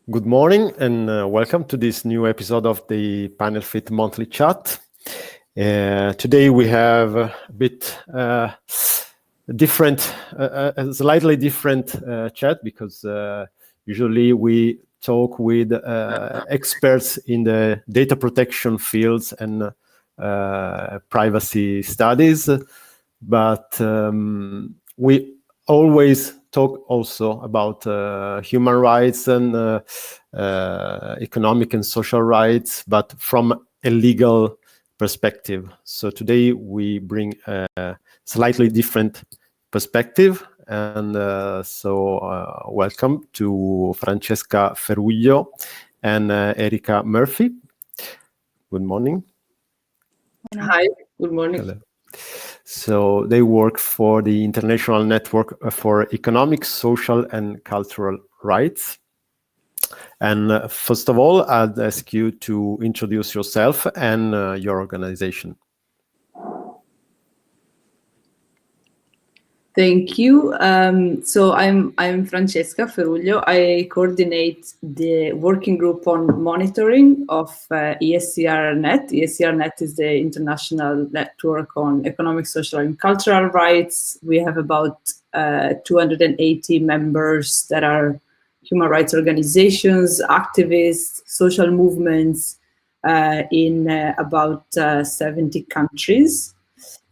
Good morning and welcome to this new episode of the Panelfit monthly chat. Today we have a bit different, a slightly different chat because usually we talk with experts in the data protection fields and privacy studies, but we always talk also about human rights and economic and social rights, but from a legal perspective. So today we bring a slightly different perspective, and welcome to Francesca Feruglio and Erica Murphy. Good morning. Hi, good morning. Hello. So they work for the International Network for Economic, Social and Cultural Rights. And first of all, I'd ask you to introduce yourself and your organization. Thank you. So I'm Francesca Feruglio. I coordinate the working group on monitoring of ESCR-Net. ESCR-Net is the international network on economic, social, and cultural rights. We have about 280 members that are human rights organizations, activists, social movements in about 70 countries.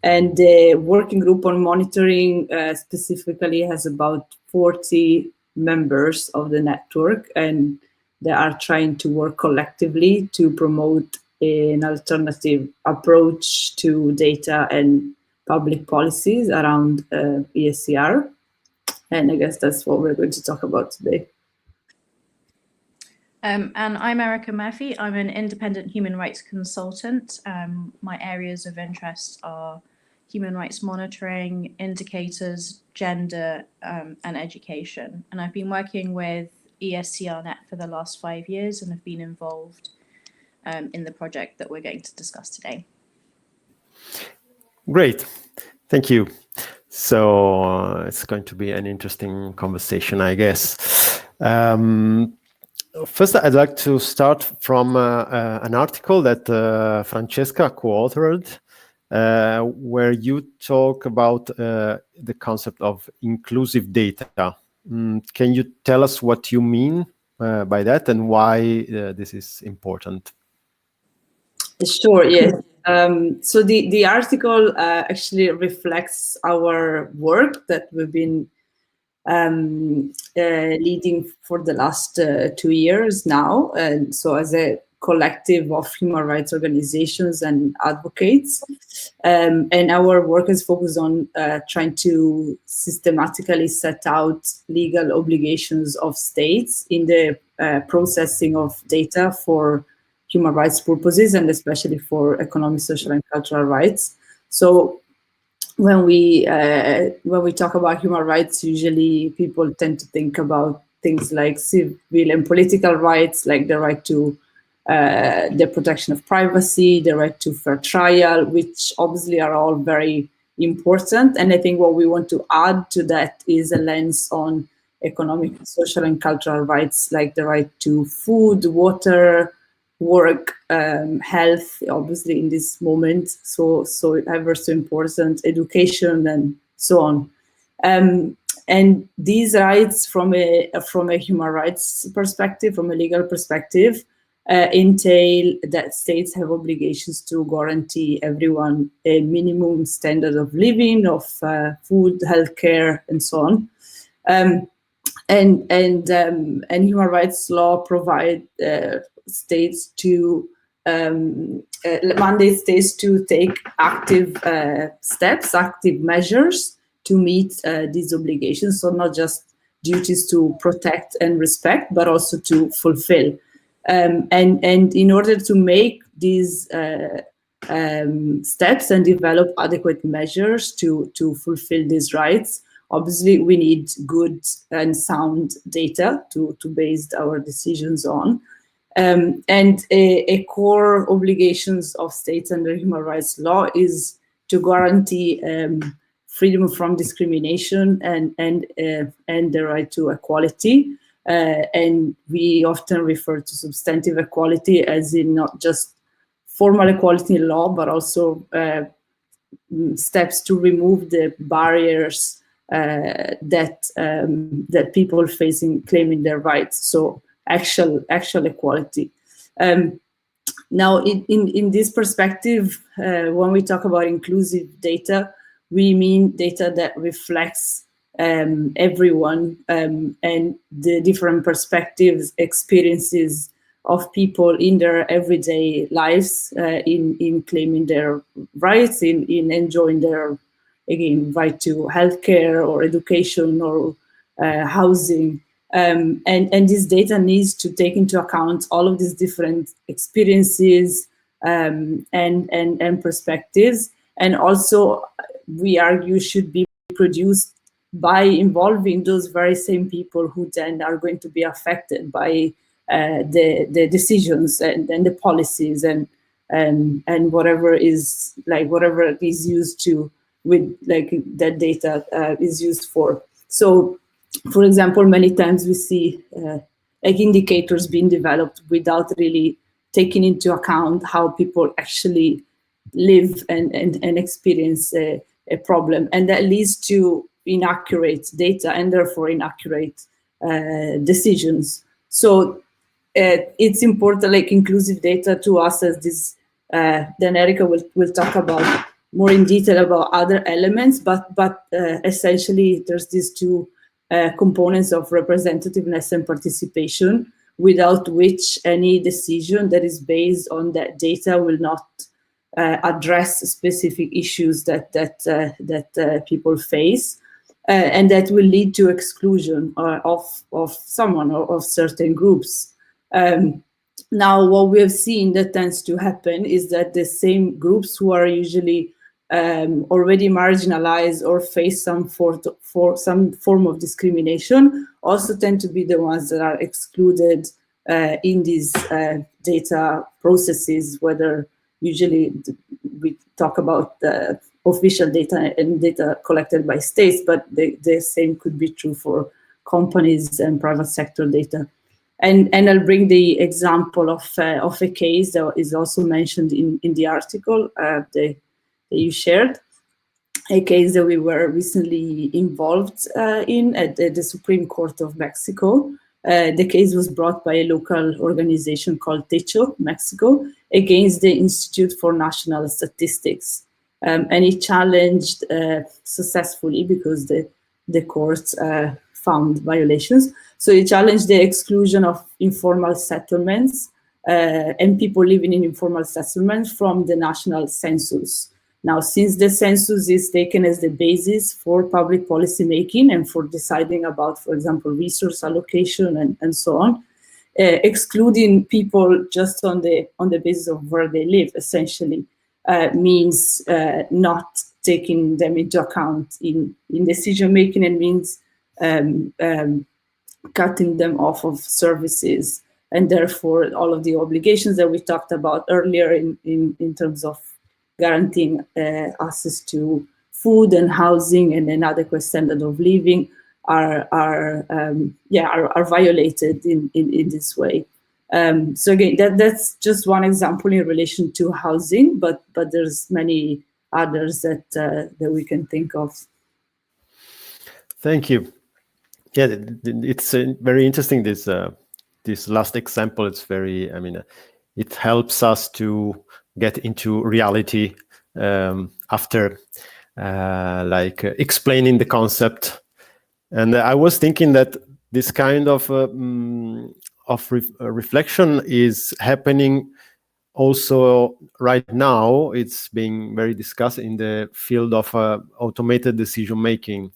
And the working group on monitoring specifically has about 40 members of the network, and they are trying to work collectively to promote an alternative approach to data and public policies around ESCR. And I guess that's what we're going to talk about today. And I'm Erica Murphy. I'm an independent human rights consultant. My areas of interest are human rights monitoring, indicators, gender, and education. And I've been working with ESCR-Net for the last 5 years and have been involved in the project that we're going to discuss today. Great, thank you. So it's going to be an interesting conversation, I guess. First, I'd like to start from an article that Francesca co-authored, where you talk about the concept of inclusive data. Can you tell us what you mean by that and why this is important? Sure, yes. So the article actually reflects our work that we've been leading for the last 2 years now. And so as a collective of human rights organizations and advocates. And our work is focused on trying to systematically set out legal obligations of states in the processing of data for human rights purposes, and especially for economic, social, and cultural rights. So when we talk about human rights, usually people tend to think about things like civil and political rights, like the right to the protection of privacy, the right to fair trial, which obviously are all very important. And I think what we want to add to that is a lens on economic, social, and cultural rights, like the right to food, water, work, health, obviously in this moment, so ever so important, education, and so on. And these rights, from a human rights perspective, from a legal perspective, entail that states have obligations to guarantee everyone a minimum standard of living, of food, healthcare, and so on. And human rights law provide states to mandate states to take active steps, active measures to meet these obligations. So not just duties to protect and respect, but also to fulfill. And in order to make these steps and develop adequate measures to fulfill these rights, obviously we need good and sound data to base our decisions on. And a core obligations of states under human rights law is to guarantee freedom from discrimination and the right to equality. And we often refer to substantive equality as in not just formal equality in law, but also steps to remove the barriers that people face in claiming their rights. So actual equality. Now, in this perspective, when we talk about inclusive data, we mean data that reflects everyone and the different perspectives, experiences of people in their everyday lives, in claiming their rights, in enjoying their, again, right to healthcare or education or housing. And this data needs to take into account all of these different experiences and perspectives. And also, we argue, should be produced by involving those very same people who then are going to be affected by the decisions and the policies and whatever is used to, with like that data is used for. So, for example, many times we see like indicators being developed without really taking into account how people actually live and experience a problem, and that leads to inaccurate data and therefore inaccurate decisions. So it's important, like inclusive data to us as this, then Erica will talk about more in detail about other elements, but essentially there's these two components of representativeness and participation, without which any decision that is based on that data will not address specific issues that people face, and that will lead to exclusion of someone or of certain groups. Now, what we have seen that tends to happen is that the same groups who are usually already marginalized or face some form of discrimination also tend to be the ones that are excluded in these data processes, whether usually we talk about official data and data collected by states, but the same could be true for companies and private sector data. And I'll bring the example of a case that is also mentioned in the article that you shared, a case that we were recently involved in at the Supreme Court of Mexico. The case was brought by a local organization called Techo, Mexico, against the Institute for National Statistics. And it challenged successfully, because the courts found violations. So it challenged the exclusion of informal settlements and people living in informal settlements from the national census. Now, since the census is taken as the basis for public policy making and for deciding about, for example, resource allocation and so on, excluding people just on the basis of where they live essentially means not taking them into account in decision making, and means cutting them off of services, and therefore all of the obligations that we talked about earlier in terms of guaranteeing access to food and housing and an adequate standard of living are violated in this way. So again, that's just one example in relation to housing, but there's many others that we can think of. Thank you. Yeah, it's very interesting. This last example, it's very, it helps us to get into reality after explaining the concept. And I was thinking that this kind of reflection is happening also right now. It's being very discussed in the field of automated decision making.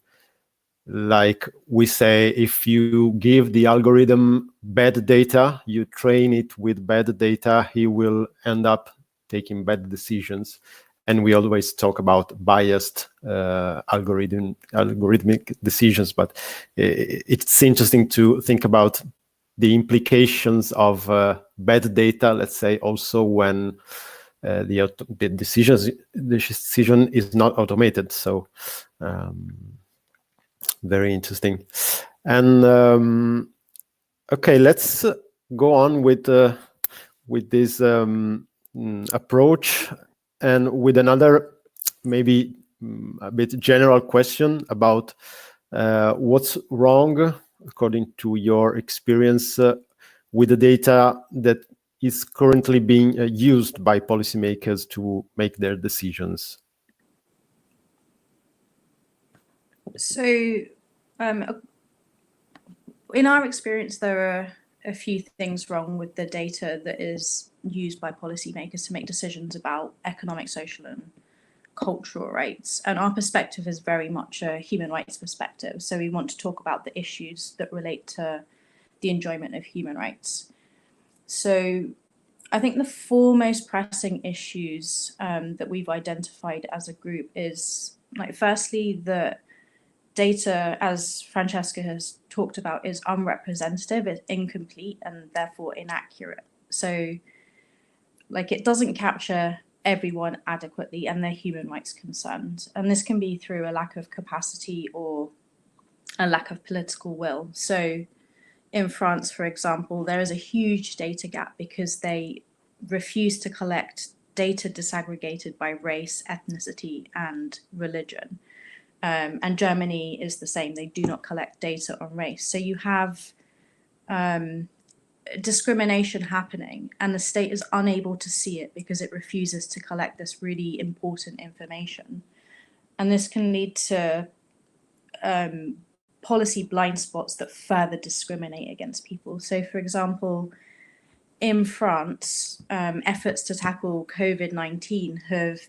Like we say, if you give the algorithm bad data, you train it with bad data, he will end up taking bad decisions. And we always talk about biased algorithmic decisions, but it's interesting to think about the implications of bad data, let's say, also when the decision is not automated. So very interesting. And Okay, let's go on with this approach, and with another maybe a bit general question about what's wrong, according to your experience, with the data that is currently being used by policymakers to make their decisions. So, in our experience, there are a few things wrong with the data that is used by policymakers to make decisions about economic, social, and cultural rights. And our perspective is very much a human rights perspective. So we want to talk about the issues that relate to the enjoyment of human rights. So I think the four most pressing issues that we've identified as a group is, like, firstly, the data, as Francesca has talked about, is unrepresentative, it's incomplete, and therefore inaccurate. So, like, it doesn't capture everyone adequately and their human rights concerns. And this can be through a lack of capacity or a lack of political will. So in France, for example, there is a huge data gap because they refuse to collect data disaggregated by race, ethnicity, and religion. And Germany is the same. They do not collect data on race. So you have discrimination happening, and the state is unable to see it because it refuses to collect this really important information. And this can lead to policy blind spots that further discriminate against people. So, for example, in France, efforts to tackle COVID-19 have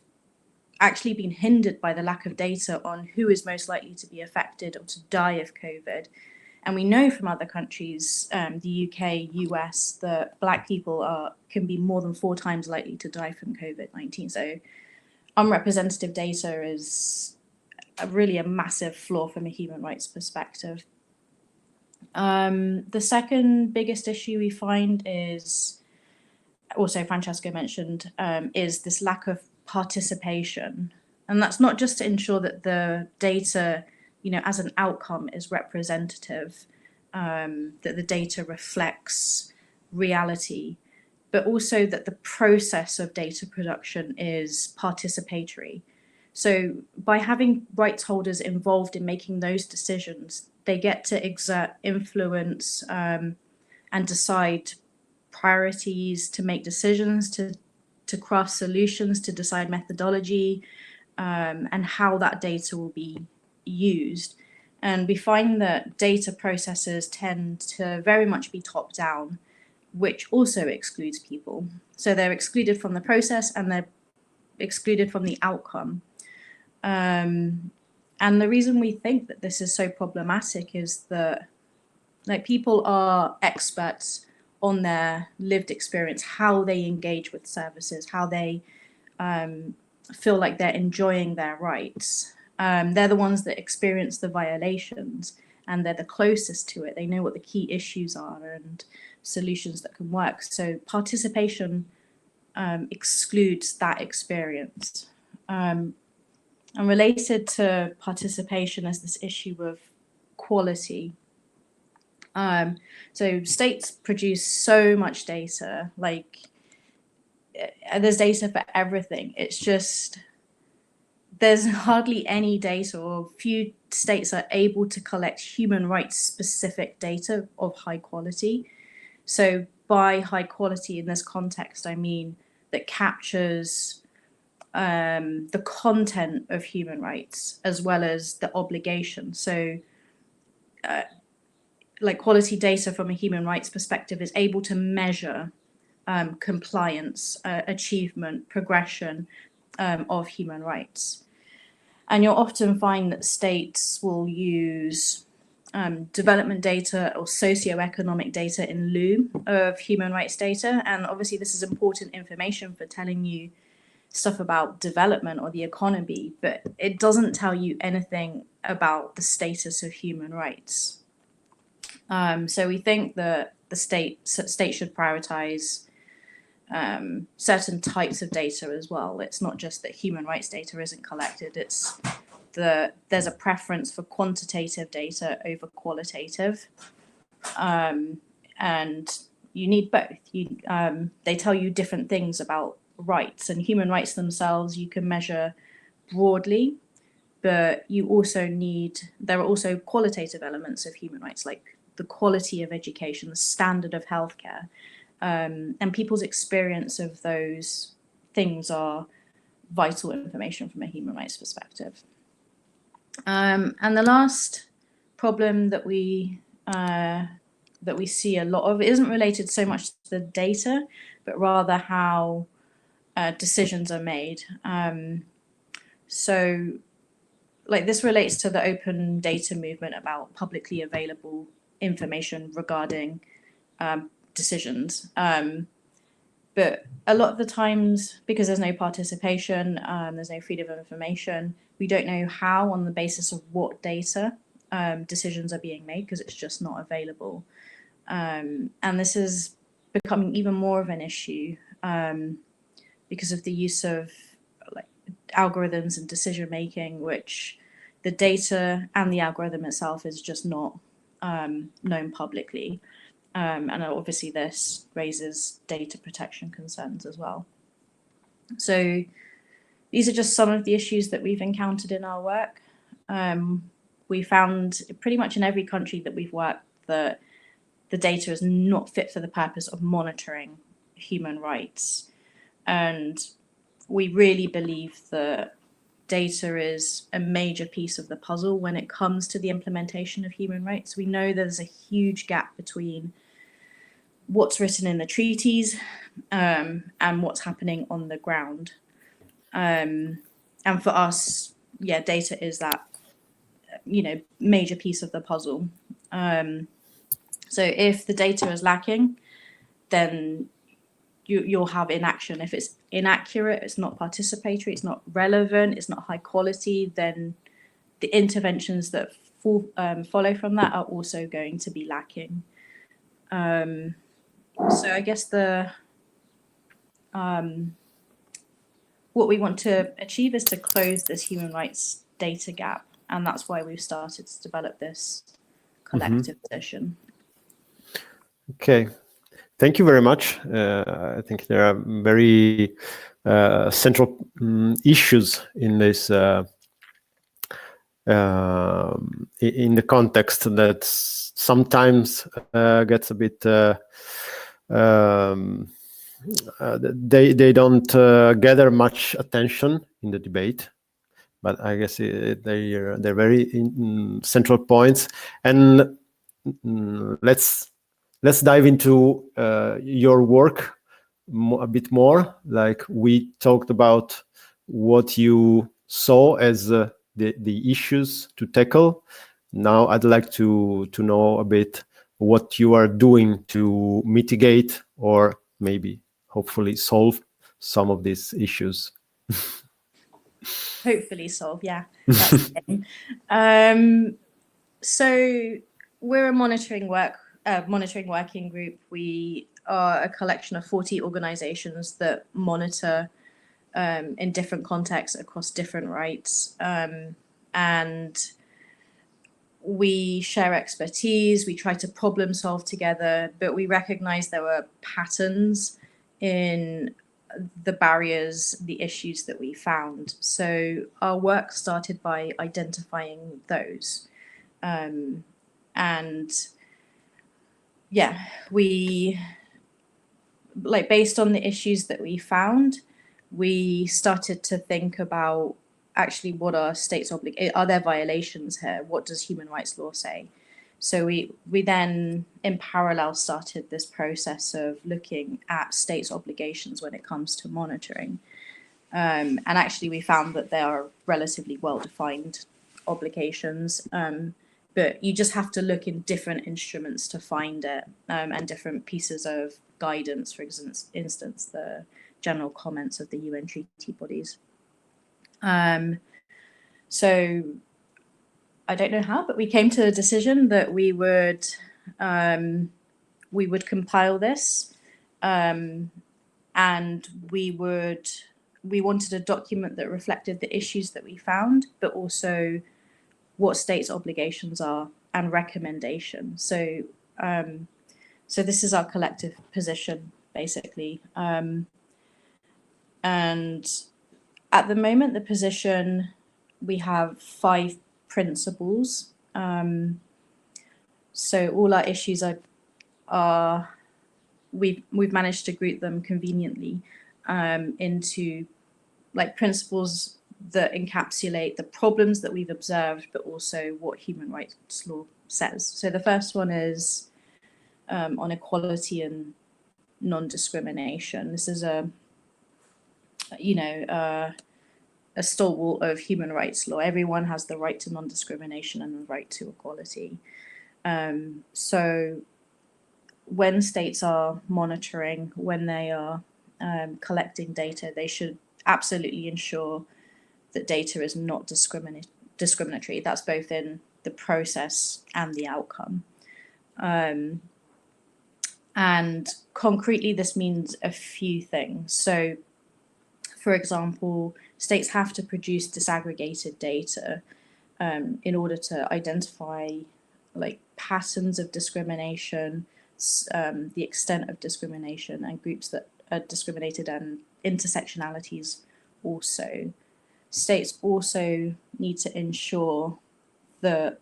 actually been hindered by the lack of data on who is most likely to be affected or to die of COVID. And we know from other countries, the UK, US, that Black people can be more than 4 times likely to die from COVID-19. So unrepresentative data is really a massive flaw from a human rights perspective. The second biggest issue we find is, also Francesca mentioned, is this lack of participation. And that's not just to ensure that the data, as an outcome is representative, that the data reflects reality, but also that the process of data production is participatory. So by having rights holders involved in making those decisions, they get to exert influence and decide priorities, to make decisions, to craft solutions, to decide methodology, and how that data will be used. And we find that data processes tend to very much be top down, which also excludes people. So they're excluded from the process and they're excluded from the outcome. And the reason we think that this is so problematic is that, like, people are experts on their lived experience, how they engage with services, how they feel like they're enjoying their rights. They're the ones that experience the violations, and they're the closest to it. They know what the key issues are and solutions that can work. So participation excludes that experience. And related to participation is this issue of quality. So states produce so much data, like there's data for everything. It's just, there's hardly any data, or few states are able to collect human rights specific data of high quality. So by high quality in this context, I mean that captures the content of human rights as well as the obligation. So like quality data from a human rights perspective is able to measure compliance, achievement, progression of human rights. And you'll often find that states will use development data or socio-economic data in lieu of human rights data. And obviously this is important information for telling you stuff about development or the economy, but it doesn't tell you anything about the status of human rights. So we think that the state should prioritize certain types of data as well. It's not just that human rights data isn't collected, it's there's a preference for quantitative data over qualitative. And and you need both. They tell you different things about rights, and human rights themselves you can measure broadly, but you also there are also qualitative elements of human rights, like the quality of education, the standard of healthcare, and people's experience of those things are vital information from a human rights perspective. And the last problem that we see a lot of isn't related so much to the data, but rather how decisions are made. So, like, this relates to the open data movement about publicly available information regarding decisions. But a lot of the times, because there's no participation, there's no freedom of information, we don't know how, on the basis of what data, decisions are being made, because it's just not available. And this is becoming even more of an issue because of the use of algorithms and decision making, which the data and the algorithm itself is just not known publicly. And obviously this raises data protection concerns as well. So these are just some of the issues that we've encountered in our work. We found pretty much in every country that we've worked that the data is not fit for the purpose of monitoring human rights. And we really believe that data is a major piece of the puzzle when it comes to the implementation of human rights. We know there's a huge gap between what's written in the treaties and what's happening on the ground. And for us, yeah, data is that, major piece of the puzzle. So if the data is lacking, then you'll have inaction. If it's inaccurate, it's not participatory, it's not relevant, it's not high quality, then the interventions that follow from that are also going to be lacking. So I guess what we want to achieve is to close this human rights data gap, and that's why we've started to develop this collective position. Okay. Thank you very much. I think there are very central issues in this, in the context that sometimes gets a bit, they don't gather much attention in the debate, but I guess they're very central points. And let's dive into your work a bit more. Like, we talked about what you saw as the issues to tackle. Now I'd like to know a bit what you are doing to mitigate or maybe hopefully solve some of these issues. Hopefully solve, yeah. That's the aim. So we're a monitoring working group. We are a collection of 40 organizations that monitor in different contexts across different rights. And we share expertise, we try to problem solve together, but we recognize there were patterns in the barriers, the issues that we found. So our work started by identifying those. And yeah, we, based on the issues that we found, we started to think about actually what are states' are there violations here? What does human rights law say? So we then in parallel started this process of looking at states' obligations when it comes to monitoring. And actually we found that they are relatively well-defined obligations, but you just have to look in different instruments to find it, and different pieces of guidance, for instance, the general comments of the UN treaty bodies. So I don't know how, but we came to the decision that we would compile this, and we wanted a document that reflected the issues that we found, but also what states' obligations are and recommendations. So So this is our collective position, basically. And at the moment, the position, we have 5 principles. So all our issues are we've managed to group them conveniently into like principles that encapsulate the problems that we've observed, but also what human rights law says. So the first one is on equality and non-discrimination. This is a stalwart of human rights law. Everyone has the right to non-discrimination and the right to equality. So when states are monitoring, when they are collecting data, they should absolutely ensure that data is not discriminatory. That's both in the process and the outcome. And concretely, this means a few things. So, for example, states have to produce disaggregated data in order to identify like patterns of discrimination, the extent of discrimination, and groups that are discriminated, and intersectionalities also. States also need to ensure that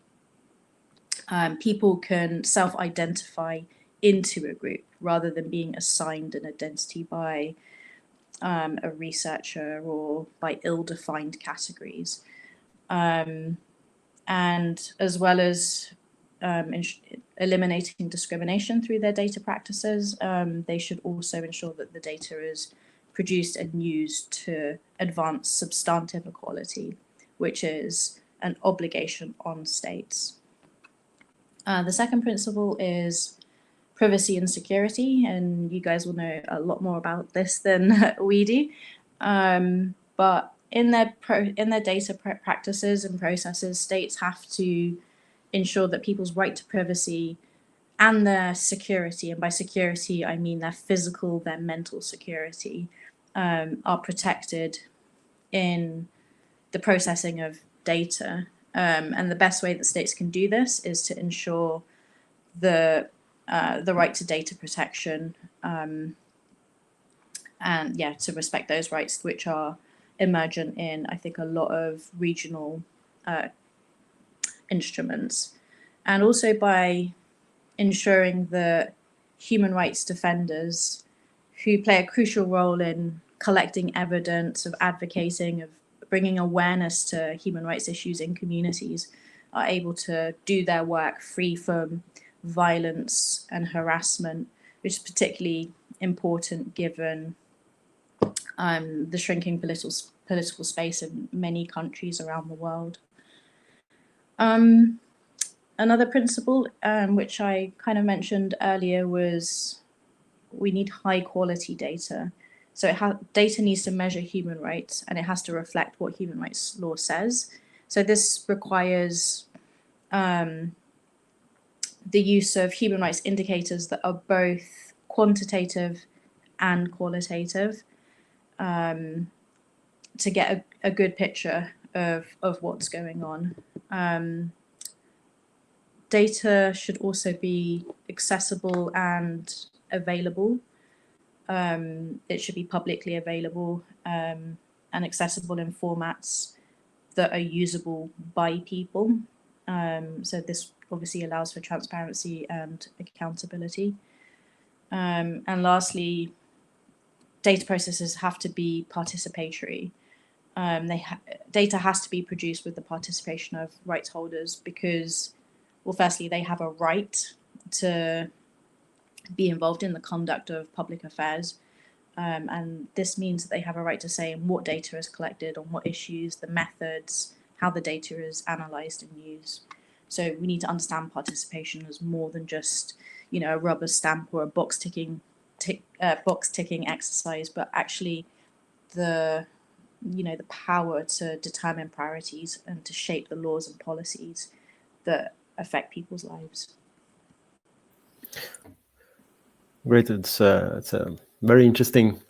people can self-identify into a group rather than being assigned an identity by a researcher or by ill-defined categories. And as well as eliminating discrimination through their data practices, they should also ensure that the data is produced and used to advance substantive equality, which is an obligation on states. The second principle is privacy and security, and you guys will know a lot more about this than we do. But in their data practices and processes, states have to ensure that people's right to privacy and their security, and by security I mean their physical, their mental security, are protected in the processing of data. And the best way that states can do this is to ensure the right to data protection, and to respect those rights, which are emergent in, I think, a lot of regional instruments. And also by ensuring that human rights defenders, who play a crucial role in collecting evidence, of advocating, of bringing awareness to human rights issues in communities, are able to do their work free from violence and harassment, which is particularly important given the shrinking political space in many countries around the world. Another principle, which I kind of mentioned earlier, was we need high quality data. So data needs to measure human rights, and it has to reflect what human rights law says. So this requires the use of human rights indicators that are both quantitative and qualitative, to get a good picture of what's going on. Data should also be accessible and available. It should be publicly available and accessible in formats that are usable by people. So this obviously allows for transparency and accountability. And lastly, data processes have to be participatory. Data has to be produced with the participation of rights holders because, well, firstly, they have a right to be involved in the conduct of public affairs. And this means that they have a right to say what data is collected, on what issues, the methods, how the data is analysed and used. So we need to understand participation as more than just, a rubber stamp or a box ticking exercise, but actually the power to determine priorities and to shape the laws and policies that affect people's lives. Great, it's very interesting,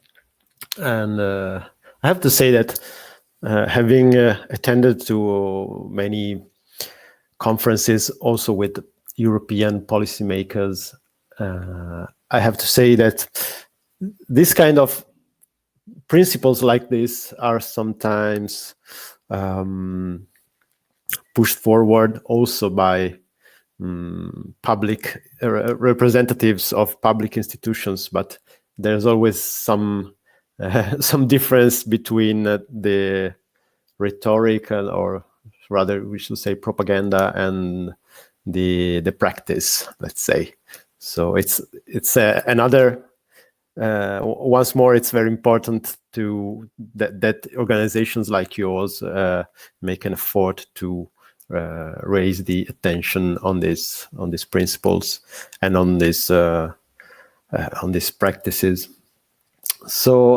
and I have to say that having attended to many conferences also with European policymakers, I have to say that this kind of principles like this are sometimes pushed forward also by public representatives of public institutions, but there's always some difference between the rhetoric, or rather we should say propaganda, and the practice, let's say. So it's another once more, it's very important to that organizations like yours make an effort to raise the attention on these principles and on these practices. So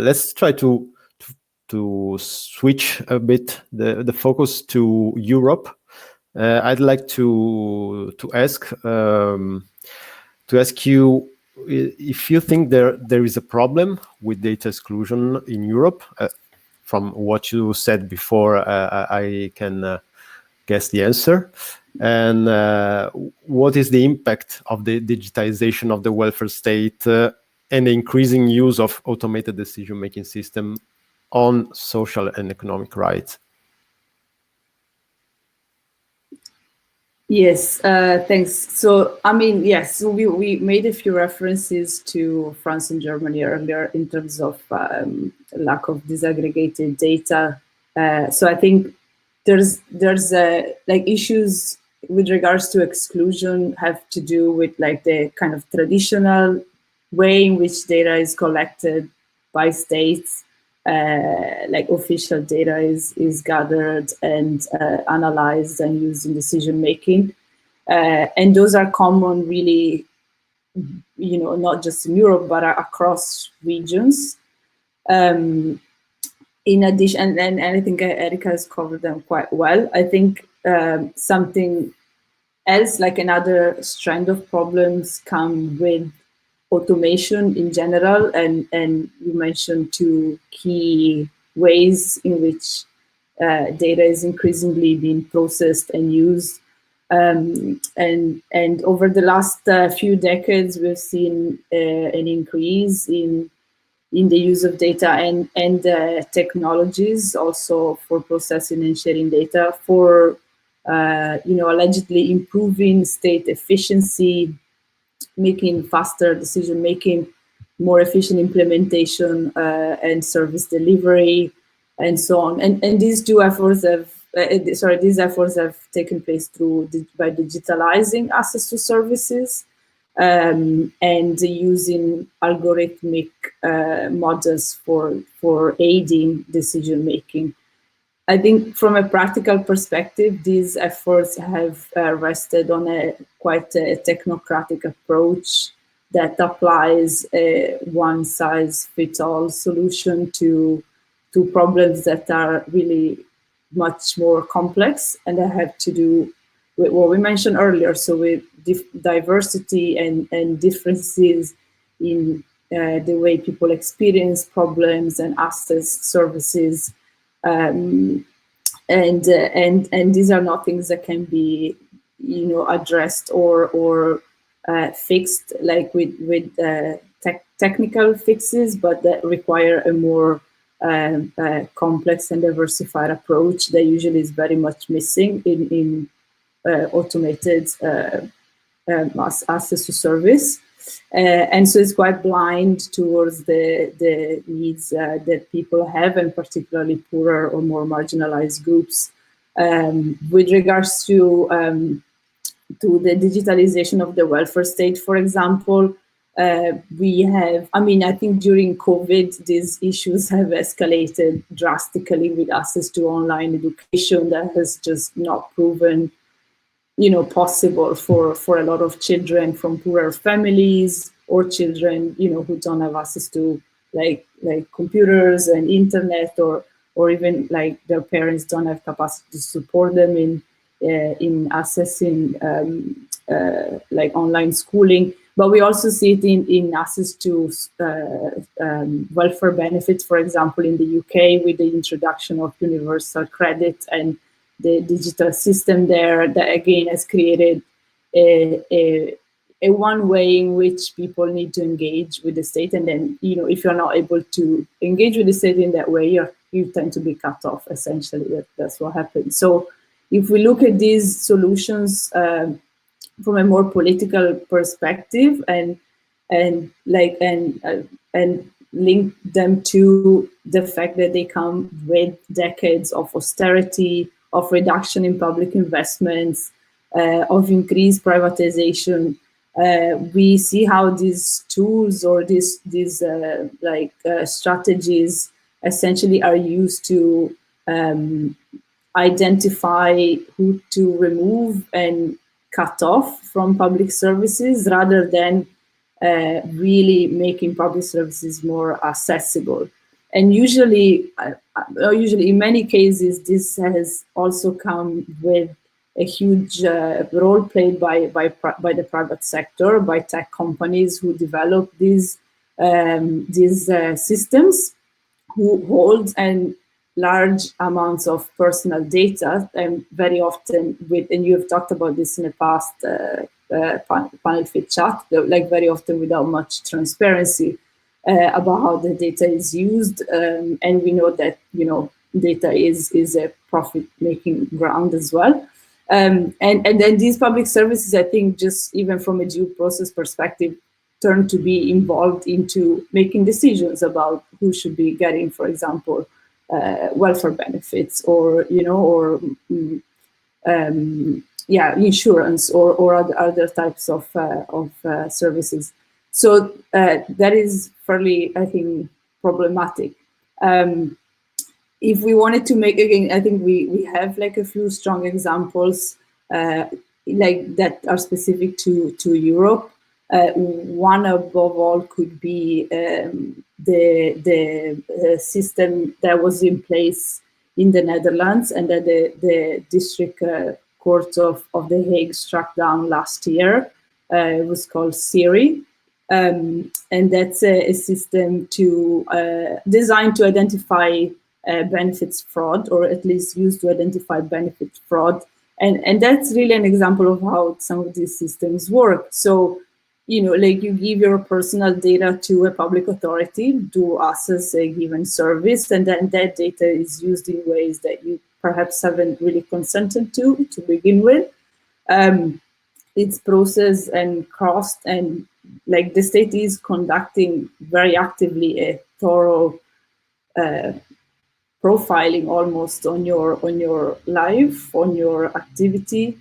let's try to switch a bit the focus to Europe. I'd like to ask you if you think there is a problem with data exclusion in Europe. From what you said before, I can guess the answer. And what is the impact of the digitization of the welfare state and the increasing use of automated decision-making system on social and economic rights? Yes, thanks. So, I mean, yes, we made a few references to France and Germany earlier in terms of lack of disaggregated data. So I think there's like issues with regards to exclusion have to do with like the kind of traditional way in which data is collected by states. Like official data is gathered and analyzed and used in decision making, and those are common, really, not just in Europe but across regions. In addition, and I think Erica has covered them quite well. I think something else, like another strand of problems, come with automation in general, and you mentioned two key ways in which data is increasingly being processed and used. And over the last few decades, we've seen an increase in the use of data and technologies also for processing and sharing data for allegedly improving state efficiency, making faster decision making, more efficient implementation and service delivery, and so on. And these two efforts have taken place by digitalizing access to services and using algorithmic models for aiding decision making. I think from a practical perspective, these efforts have rested on a quite a technocratic approach that applies a one-size-fits-all solution to problems that are really much more complex, and that have to do with what we mentioned earlier, so with diversity and differences in the way people experience problems and access services. And these are not things that can be, addressed or fixed like with technical fixes, but that require a more complex and diversified approach that usually is very much missing in automated access to service. And so it's quite blind towards the needs that people have, and particularly poorer or more marginalized groups. With regards to the digitalization of the welfare state, for example, we have, I think during COVID, these issues have escalated drastically with access to online education that has just not proven possible for a lot of children from poorer families, or children, who don't have access to like computers and internet, or even like their parents don't have capacity to support them in accessing like online schooling. But we also see it in access to welfare benefits, for example, in the UK with the introduction of universal credit and the digital system there, that again has created a one way in which people need to engage with the state. And then, if you're not able to engage with the state in that way, you tend to be cut off, essentially. That's what happens. So if we look at these solutions from a more political perspective and link them to the fact that they come with decades of austerity, of reduction in public investments, of increased privatization, we see how these tools or these strategies essentially are used to identify who to remove and cut off from public services rather than really making public services more accessible. And usually in many cases, this has also come with a huge role played by the private sector, by tech companies who develop these systems, who hold large amounts of personal data, and very often and you've talked about this in the past Panelfit chat, like very often without much transparency about how the data is used, and we know that data is a profit-making ground as well, and then these public services, I think, just even from a due process perspective, turn to be involved into making decisions about who should be getting, for example, welfare benefits, or insurance, or other types of services. So that is fairly, I think, problematic. If we wanted to make, again, I think we have like a few strong examples like that are specific to Europe. One above all could be the system that was in place in the Netherlands and that the District Court of The Hague struck down last year. It was called SIRI. And that's a system designed to identify benefits fraud, or at least used to identify benefit fraud. And that's really an example of how some of these systems work. So, like you give your personal data to a public authority to access a given service, and then that data is used in ways that you perhaps haven't really consented to begin with. It's processed and crossed, and like the state is conducting very actively a thorough profiling almost on your life, on your activity,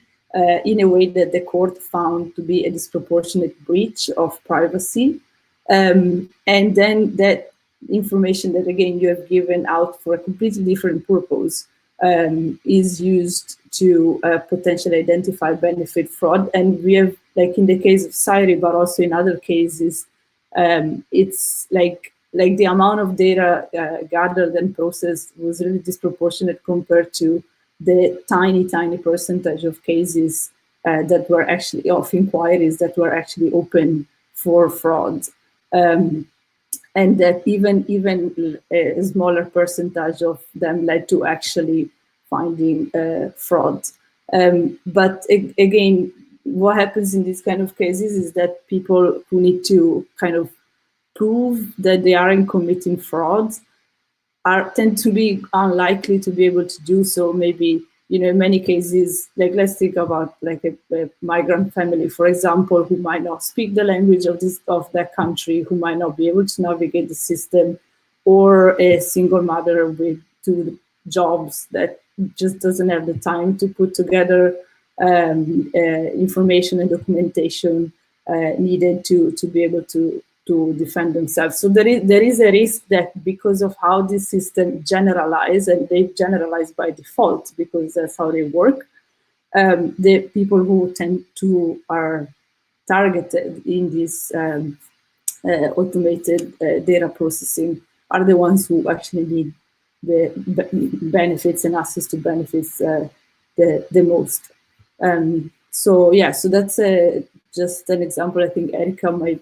in a way that the court found to be a disproportionate breach of privacy. And then that information that, again, you have given out for a completely different purpose is used to potentially identify benefit fraud. And we have, like in the case of SIRI, but also in other cases, it's like the amount of data gathered and processed was really disproportionate compared to the tiny percentage of cases that were actually, of inquiries that were actually open for fraud. And that even a smaller percentage of them led to actually finding fraud. But again, what happens in these kind of cases is that people who need to kind of prove that they aren't committing fraud tend to be unlikely to be able to do so. Maybe, in many cases, like let's think about like a migrant family, for example, who might not speak the language of that country, who might not be able to navigate the system, or a single mother with 2 jobs that just doesn't have the time to put together information and documentation needed to be able to defend themselves. So there is a risk that because of how this system generalize, and they generalize by default because that's how they work, the people who are targeted in this automated data processing are the ones who actually need the benefits and access to benefits the most. So that's just an example. I think Erica might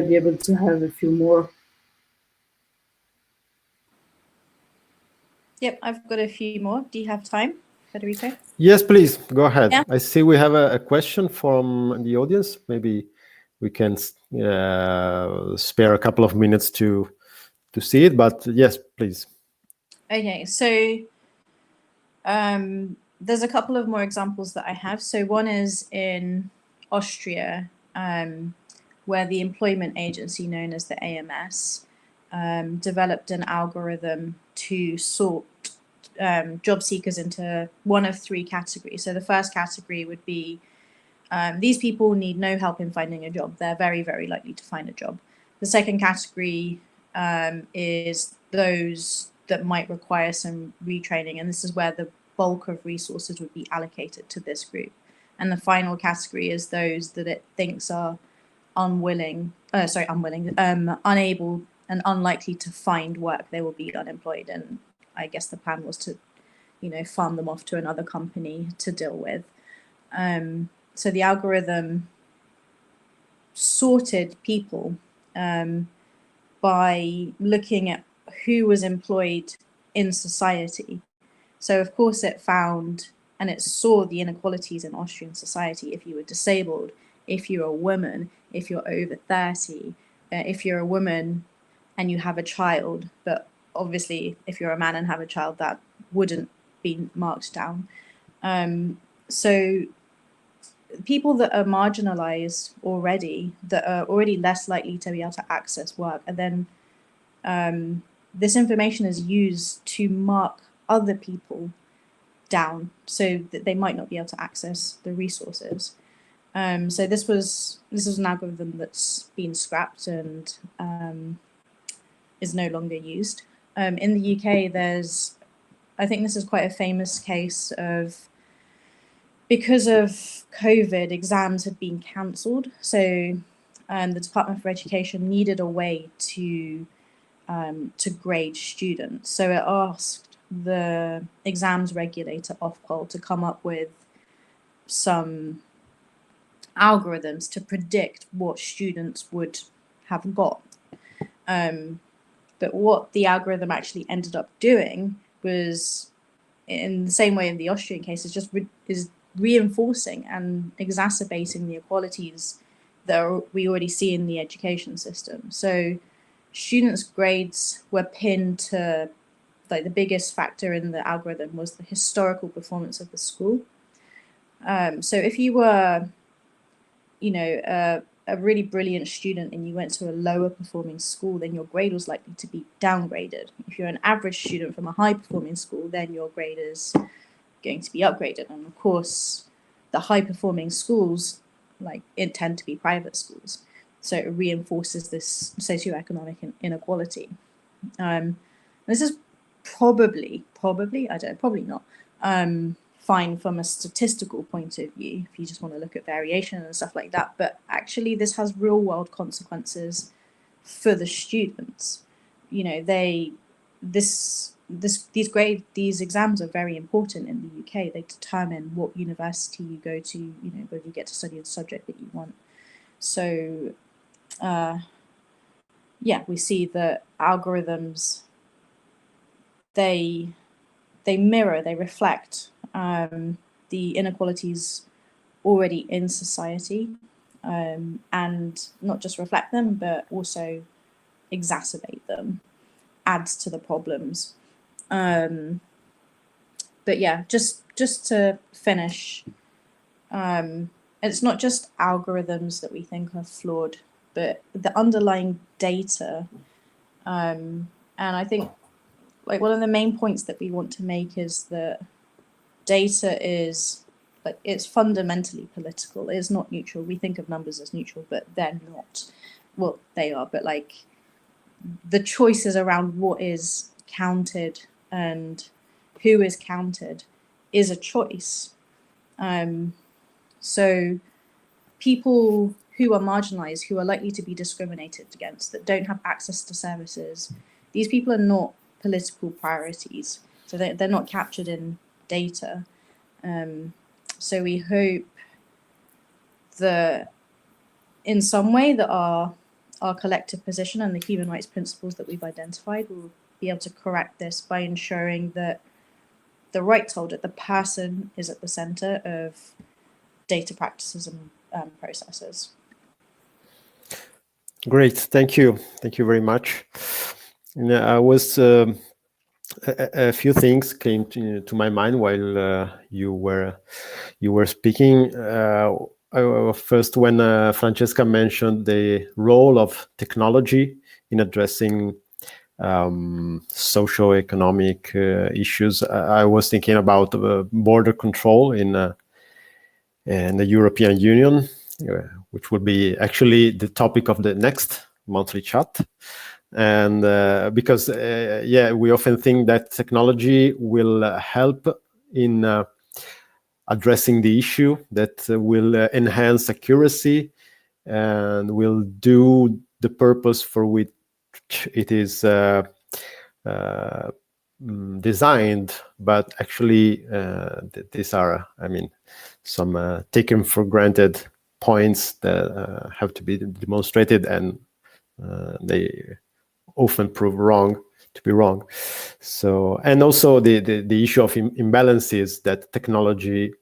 be able to have a few more. Yep, I've got a few more. Do you have time, Federico? Yes, please, go ahead. Yeah. I see we have a question from the audience. Maybe we can spare a couple of minutes to see it. But yes, please. Okay, so there's a couple of more examples that I have. So one is in Austria, where the employment agency known as the AMS developed an algorithm to sort job seekers into one of three categories. So the first category would be these people need no help in finding a job. They're very, very likely to find a job. The second category is those that might require some retraining, and this is where the bulk of resources would be allocated to this group. And the final category is those that it thinks are unable and unlikely to find work. They will be unemployed, and I guess the plan was to, farm them off to another company to deal with. So the algorithm sorted people by looking at who was employed in society. So of course it found and it saw the inequalities in Austrian society. If you were disabled, if you're a woman, if you're over 30, if you're a woman and you have a child, but obviously if you're a man and have a child, that wouldn't be marked down. So people that are marginalized already, that are already less likely to be able to access work, and then this information is used to mark other people down so that they might not be able to access the resources. So this was an algorithm that's been scrapped and is no longer used. In the UK, I think this is quite a famous case of, because of COVID, exams had been cancelled. So the Department for Education needed a way to grade students. So it asked the exams regulator, Ofqual, to come up with some algorithms to predict what students would have got. But what the algorithm actually ended up doing was, in the same way in the Austrian case, is reinforcing and exacerbating the inequalities that we already see in the education system. So students' grades were pinned to, like, the biggest factor in the algorithm was the historical performance of the school. So if you were, a really brilliant student and you went to a lower performing school, then your grade was likely to be downgraded. If you're an average student from a high performing school, then your grade is going to be upgraded. And of course, the high performing schools, tend to be private schools. So it reinforces this socio-economic inequality. This is probably not fine from a statistical point of view, if you just want to look at variation and stuff like that. But actually, this has real world consequences for the students. These exams are very important in the UK. They determine what university you go to, whether you get to study the subject that you want. So, we see that algorithms, they reflect the inequalities already in society, and not just reflect them, but also exacerbate them, adds to the problems. But yeah, just to finish, it's not just algorithms that we think are flawed, but the underlying data. And I think, one of the main points that we want to make is that data is, it's fundamentally political. It's not neutral. We think of numbers as neutral, but they're not. Well, they are, but the choices around what is counted and who is counted is a choice. So people who are marginalized, who are likely to be discriminated against, that don't have access to services, these people are not political priorities. So they're not captured in data. So we hope that in some way that our collective position and the human rights principles that we've identified will be able to correct this by ensuring that the rights holder, the person, is at the center of data practices and processes. Great, thank you very much. And I was a few things came to my mind while you were speaking. First, when Francesca mentioned the role of technology in addressing socio-economic issues, I was thinking about border control in the European Union, which would be actually the topic of the next monthly chat. And because we often think that technology will help in addressing the issue, that will enhance accuracy and will do the purpose for which it is designed, but actually these are, I mean, some taken for granted points that have to be demonstrated, and they often prove to be wrong. So, and also the issue of imbalances that technology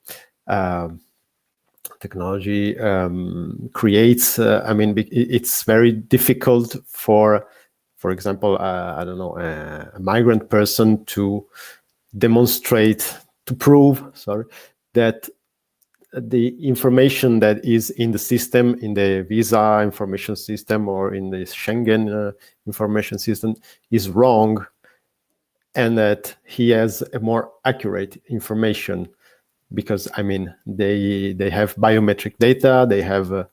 creates. I mean, it's very difficult for example, I don't know, a migrant person to prove that the information that is in the system, in the visa information system or in the Schengen information system, is wrong, and that he has a more accurate information, because I mean they have biometric data, they have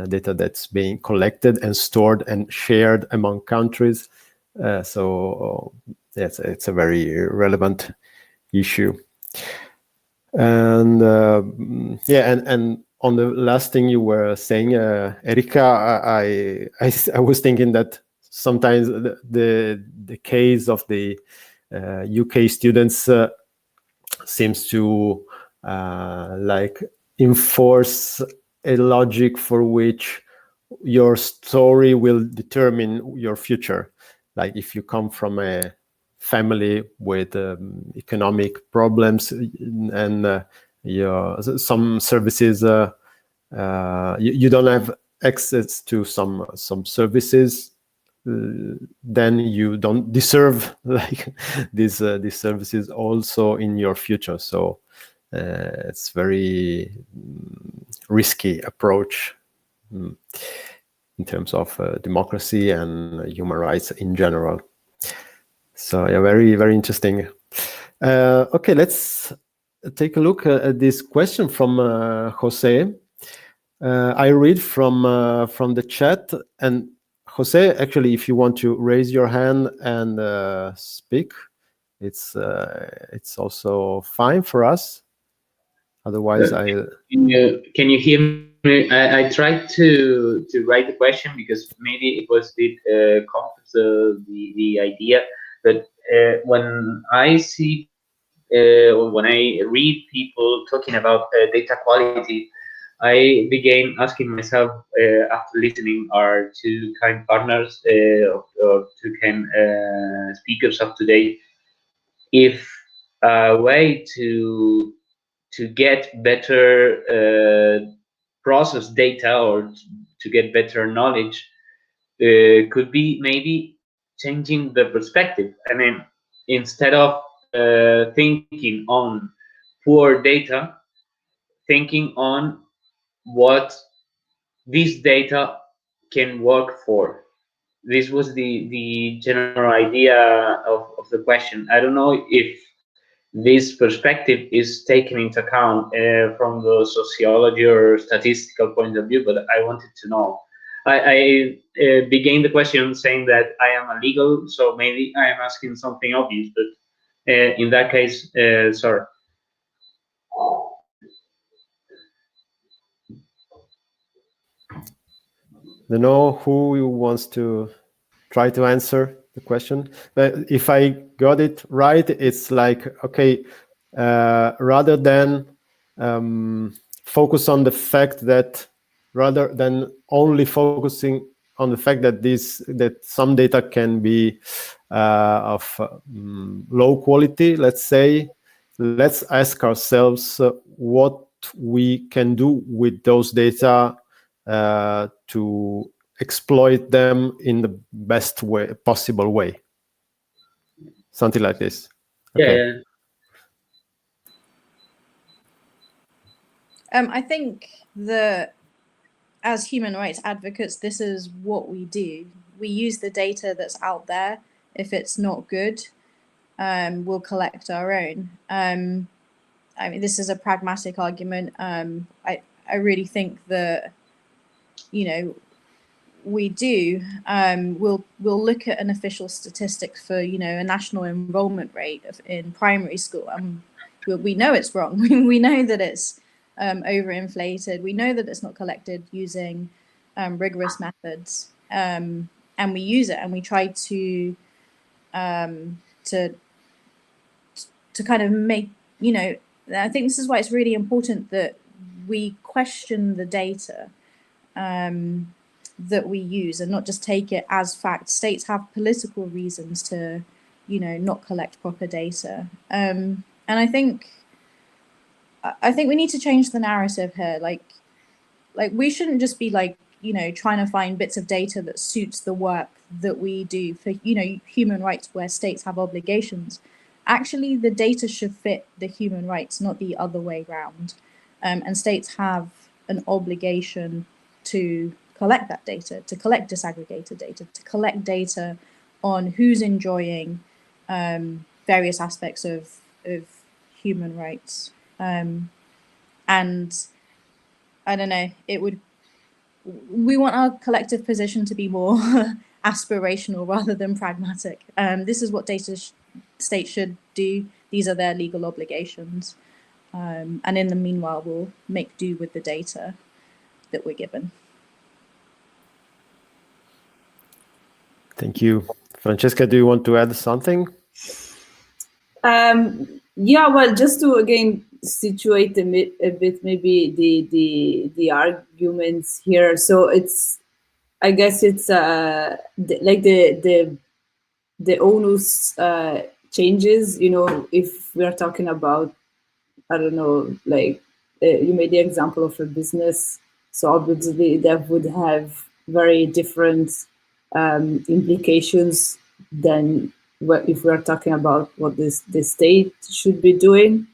data that's being collected and stored and shared among countries. So yes, it's a very relevant issue. And and on the last thing you were saying, Erica, I was thinking that sometimes the case of the UK students seems to like enforce a logic for which your story will determine your future. Like if you come from a family with economic problems and some services, you don't have access to some services, then you don't deserve like these services also in your future. So it's very risky approach in terms of democracy and human rights in general. So yeah, very, very interesting. Okay, let's take a look at this question from Jose. I read from the chat, and Jose, actually, if you want to raise your hand and speak, it's also fine for us. Otherwise, can you hear me? I tried to write the question because maybe it was a bit complex, the idea. But when I see or when I read people talking about data quality, I began asking myself after listening our two kind partners or two kind speakers of today, if a way to get better process data or to get better knowledge could be maybe changing the perspective. I mean, instead of thinking on poor data, thinking on what this data can work for. This was the general idea of the question. I don't know if this perspective is taken into account from the sociology or statistical point of view, but I wanted to know. I began the question saying that I am a legal, so maybe I am asking something obvious, but in that case, sorry. I don't know who wants to try to answer the question. But if I got it right, it's like, okay, rather than focus on the fact that, rather than only focusing on the fact that some data can be of low quality, let's say, let's ask ourselves what we can do with those data to exploit them in the best way possible way. Something like this. Okay. Yeah. I think that as human rights advocates, this is what we do. We use the data that's out there. If it's not good, we'll collect our own. I mean, this is a pragmatic argument. I really think that, you know, we do. We'll look at an official statistics for, you know, a national enrollment rate in primary school, and we know it's wrong. We know that it's overinflated. We know that it's not collected using rigorous methods, and we use it and we try to kind of make, you know, I think this is why it's really important that we question the data that we use and not just take it as fact. States have political reasons to, you know, not collect proper data. And I think we need to change the narrative here. Like we shouldn't just be like, you know, trying to find bits of data that suits the work that we do for, you know, human rights where states have obligations. Actually, the data should fit the human rights, not the other way around. And states have an obligation to collect that data, to collect disaggregated data, to collect data on who's enjoying various aspects of human rights. And I don't know, we want our collective position to be more aspirational rather than pragmatic. This is what states should do. These are their legal obligations. And in the meanwhile, we'll make do with the data that we're given. Thank you. Francesca, do you want to add something? Yeah, well, just to again situate a bit maybe the arguments here. So I guess it's like the onus changes, you know, if we are talking about, I don't know, like you made the example of a business. So obviously that would have very different implications than if we are talking about what the state should be doing.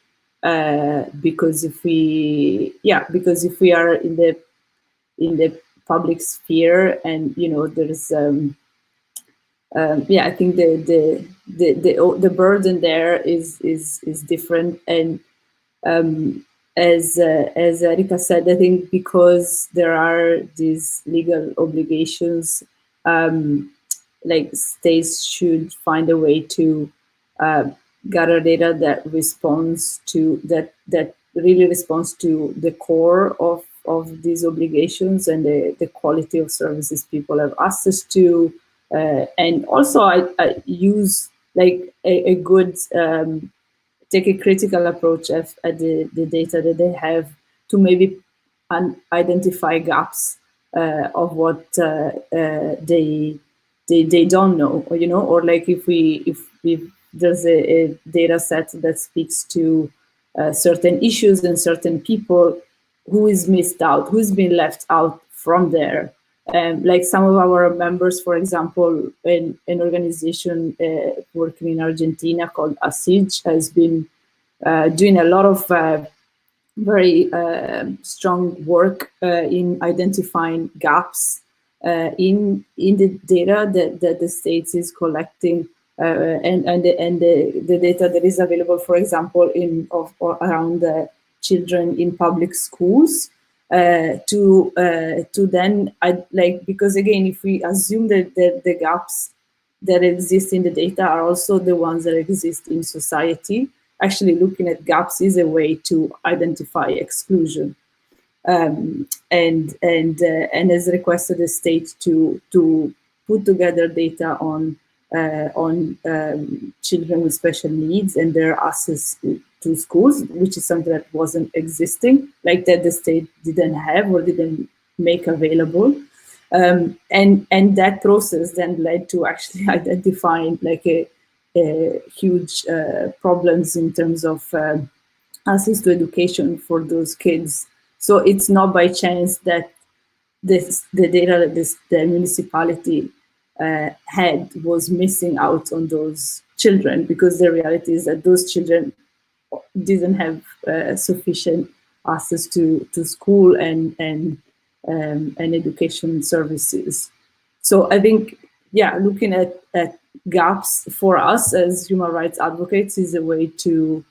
Because if we are in the public sphere, and you know, there's I think the burden there is different. And as Erica said, I think because there are these legal obligations, like states should find a way to gather data that responds to that really responds to the core of these obligations and the quality of services people have access to. And also I use like a good take a critical approach at the data that they have to maybe identify gaps of what they don't know, or, you know, or like if there's a data set that speaks to certain issues and certain people, who is missed out, who's been left out from there. Like some of our members, for example, an organization working in Argentina called ASIG has been doing a lot of very strong work in identifying gaps in the data that the states is collecting, and the data that is available, for example, around children in public schools. To then, because again, if we assume that the gaps that exist in the data are also the ones that exist in society, actually looking at gaps is a way to identify exclusion. And has requested the state to put together data on children with special needs and their access to schools, which is something that wasn't existing, like that the state didn't have or didn't make available. And that process then led to actually identifying like a huge problems in terms of access to education for those kids. So it's not by chance that the data that the municipality had was missing out on those children, because the reality is that those children didn't have sufficient access to school and education services. So I think, yeah, looking at gaps for us as human rights advocates is a way to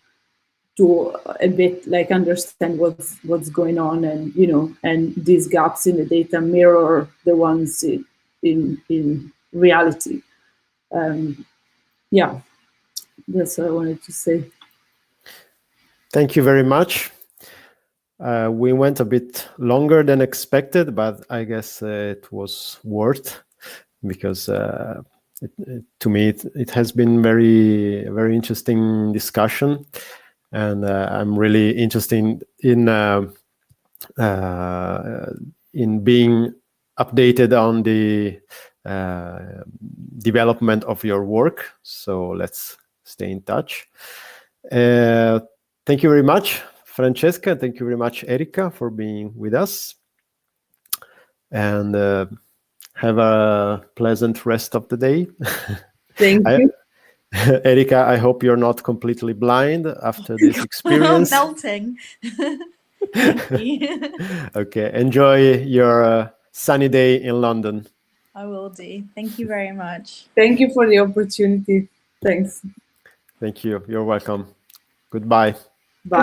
a bit like understand what's going on, and and these gaps in the data mirror the ones in reality. Yeah, that's what I wanted to say. Thank you very much. We went a bit longer than expected, but I guess it was worth, because to me it has been very interesting discussion, and I'm really interested in being updated on the development of your work. So let's stay in touch. Thank you very much, Francesca. Thank you very much, Erica, for being with us. And have a pleasant rest of the day. Thank you. Erica, I hope you're not completely blind after this experience. Melting. Thank you. Okay, enjoy your sunny day in London. I will do. Thank you very much. Thank you for the opportunity. Thanks. Thank you. You're welcome. Goodbye.